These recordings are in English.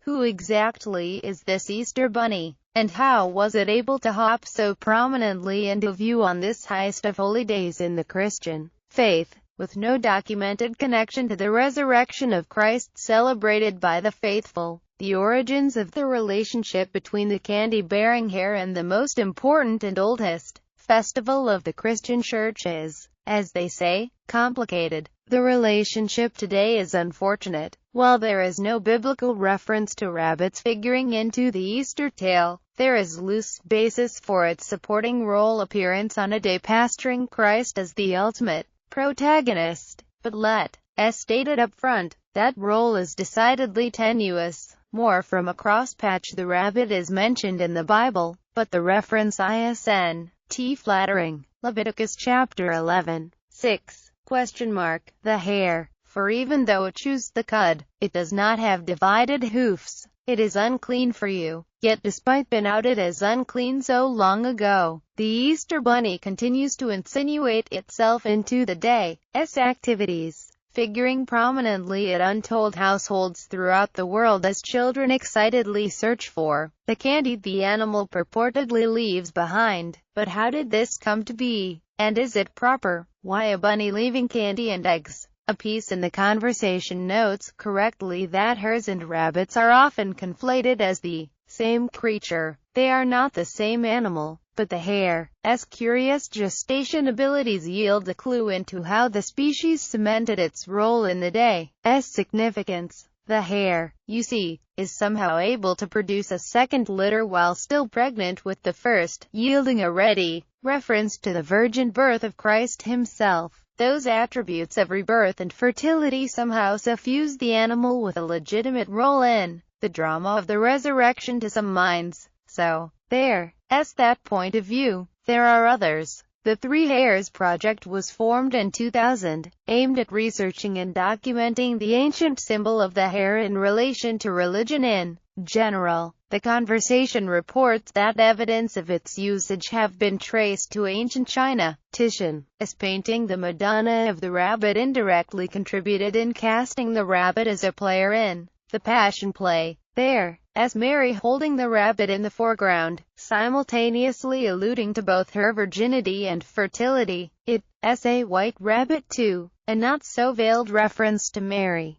Who exactly is this Easter Bunny, and how was it able to hop so prominently into view on this highest of holy days in the Christian faith, with no documented connection to the resurrection of Christ celebrated by the faithful? The origins of the relationship between the candy-bearing hare and the most important and oldest festival of the Christian Church is, as they say, complicated. The relationship today is unfortunate. While there is no biblical reference to rabbits figuring into the Easter tale, there is loose basis for its supporting role appearance on a day pasturing Christ as the ultimate protagonist. But let's state it up front, that role is decidedly tenuous. More from a crosspatch. The rabbit is mentioned in the Bible, but the reference isn't flattering. Leviticus chapter 11, 6, ? The hare, for even though it chews the cud, it does not have divided hoofs. It is unclean for you. Yet despite being outed as unclean so long ago, the Easter Bunny continues to insinuate itself into the day's activities, figuring prominently at untold households throughout the world as children excitedly search for the candy the animal purportedly leaves behind. But how did this come to be? And is it proper? Why a bunny leaving candy and eggs? A piece in the conversation notes correctly that hares and rabbits are often conflated as the same creature. They are not the same animal, but the hare's curious gestation abilities yield a clue into how the species cemented its role in the day's significance. The hare, you see, is somehow able to produce a second litter while still pregnant with the first, yielding a ready reference to the virgin birth of Christ himself. Those attributes of rebirth and fertility somehow suffuse the animal with a legitimate role in the drama of the resurrection to some minds. So, there's that point of view. There are others. The Three Hares Project was formed in 2000, aimed at researching and documenting the ancient symbol of the hare in relation to religion in general. The conversation reports that evidence of its usage have been traced to ancient China. Titian, as painting the Madonna of the rabbit, indirectly contributed in casting the rabbit as a player in the Passion Play. There, as Mary holding the rabbit in the foreground, simultaneously alluding to both her virginity and fertility. It's a white rabbit too, a not-so-veiled reference to Mary's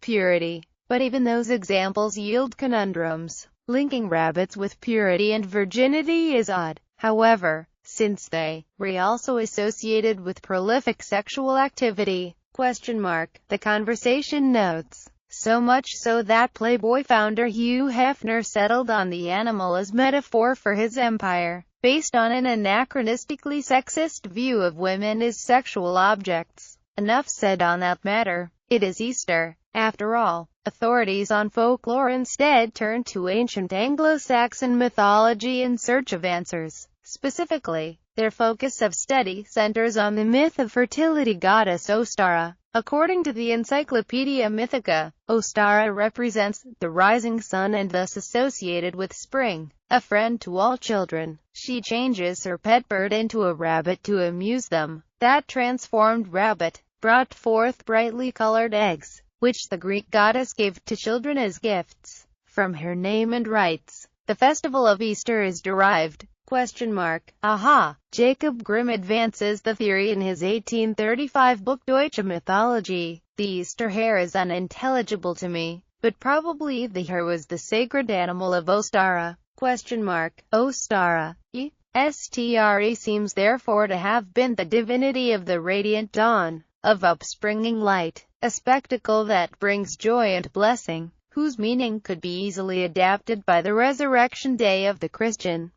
purity. But even those examples yield conundrums. Linking rabbits with purity and virginity is odd, however, since they were also associated with prolific sexual activity. The conversation notes. So much so that Playboy founder Hugh Hefner settled on the animal as metaphor for his empire, based on an anachronistically sexist view of women as sexual objects. Enough said on that matter. It is Easter, after all. Authorities on folklore instead turn to ancient Anglo-Saxon mythology in search of answers. Specifically, their focus of study centers on the myth of fertility goddess Ostara. According to the Encyclopedia Mythica, Ostara represents the rising sun and thus associated with spring. A friend to all children, she changes her pet bird into a rabbit to amuse them. That transformed rabbit brought forth brightly colored eggs, which the Greek goddess gave to children as gifts. From her name and rites, the festival of Easter is derived. Aha! Jacob Grimm advances the theory in his 1835 book Deutsche Mythologie. The Easter hare is unintelligible to me, but probably the hare was the sacred animal of Ostara. Ostara. Stre seems therefore to have been the divinity of the radiant dawn, of upspringing light, a spectacle that brings joy and blessing, whose meaning could be easily adapted by the resurrection day of the Christian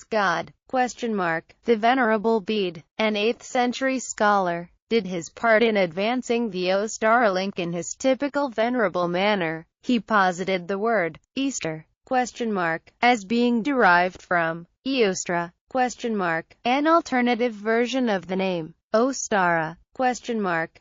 God. The Venerable Bede, an 8th-century scholar, did his part in advancing the Ostara link in his typical venerable manner. He posited the word Easter as being derived from Eostra, an alternative version of the name Ostara.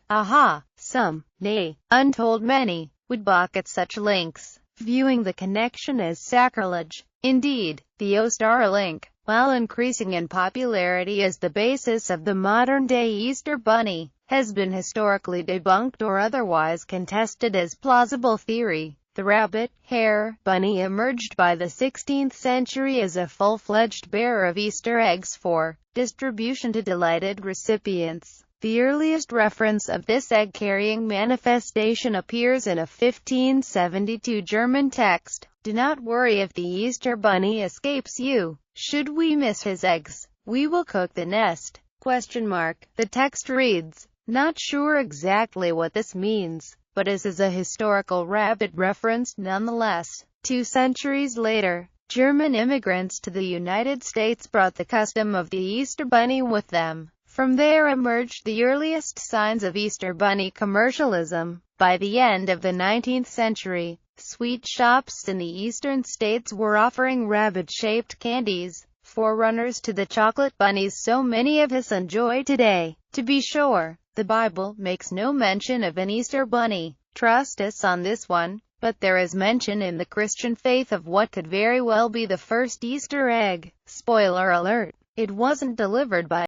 Aha! Some, nay, untold many, would balk at such links, viewing the connection as sacrilege. Indeed, the Ostara link, while increasing in popularity as the basis of the modern-day Easter Bunny, has been historically debunked or otherwise contested as plausible theory. The rabbit, hare, bunny emerged by the 16th century as a full-fledged bearer of Easter eggs for distribution to delighted recipients. The earliest reference of this egg-carrying manifestation appears in a 1572 German text. Do not worry if the Easter bunny escapes you. Should we miss his eggs, we will cook the nest. ? The text reads, "Not sure exactly what this means, but this is a historical rabbit reference nonetheless." 2 centuries later, German immigrants to the United States brought the custom of the Easter bunny with them. From there emerged the earliest signs of Easter bunny commercialism. By the end of the 19th century, sweet shops in the eastern states were offering rabbit-shaped candies, forerunners to the chocolate bunnies so many of us enjoy today. To be sure, the Bible makes no mention of an Easter bunny. Trust us on this one. But there is mention in the Christian faith of what could very well be the first Easter egg. Spoiler alert: it wasn't delivered by